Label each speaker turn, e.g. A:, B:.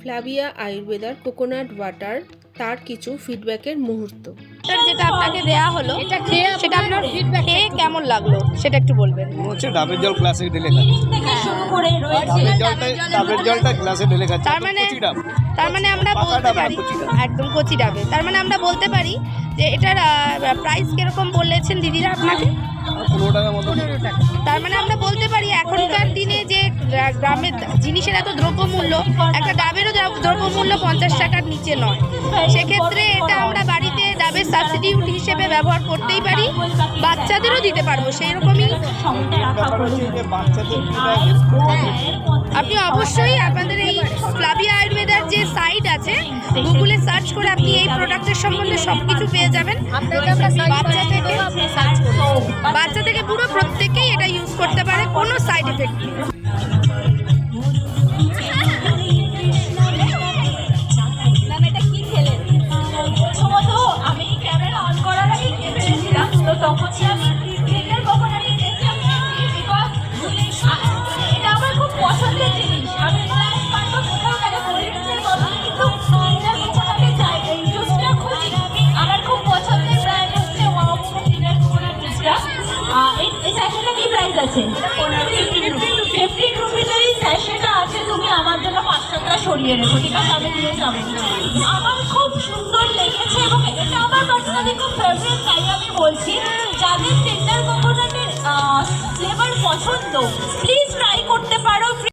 A: Flavia আয়ুর্বেদার coconut water, তার কিছু ফিডব্যাকের মুহূর্ত।
B: যেটা আপনাকে দেয়া হলো সেটা আপনার খেয়ে কেমন লাগলো সেটা একটু বলবেন।
C: হচ্ছে ডাবের জল গ্লাসে ঢেলে খাচ্ছি। ডাবের জলটা গ্লাসে ঢেলে খাচ্ছি।
B: তার মানে আমরা বলতে পারি একদম কচি ডাবে। তার মানে আমরা বলতে পারি যে এটার প্রাইস কিরকম বলেছেন দিদিরা আপনাকে?
C: 15 টাকার মতো।
B: তার মানে আমরা বলতে পারি এখনকার দিনে যে গ্রামের জিনিসের এত দ্রব্যমূল্য, একটা ডাবেরও দ্রব্যমূল্য 50 টাকার নিচে নয়। সেক্ষেত্রে এটা আমরা বাড়িতে ডাবের সাবস্টিটিউট হিসেবে ব্যবহার করতেই পারি, বাচ্চাদেরও দিতে পারবো সেই রকমই। আপনি অবশ্যই আপনাদের এই ফ্লাভিয়া আয়ুর্বেদার যে সাইট আছে গুগলে সার্চ করে আপনি এই প্রোডাক্টের সম্বন্ধে সব কিছু পেয়ে যাবেন। বাচ্চা থেকে পুরো প্রত্যেকেই এটা ইউজ করতে পারে, কোনো সাইড এফেক্ট নেই।
D: তুমি আমার জন্য 500টা সরিয়ে রেখো, ঠিক আছে? আমি নিয়ে যাবো। আমার খুব সুন্দর লেগেছে এবং এটা আমার পার্সোনালি খুব ফেভারিট। তাই আমি বলছি যাদের টেন্ডার কোকোনাটের ফ্লেভার পছন্দ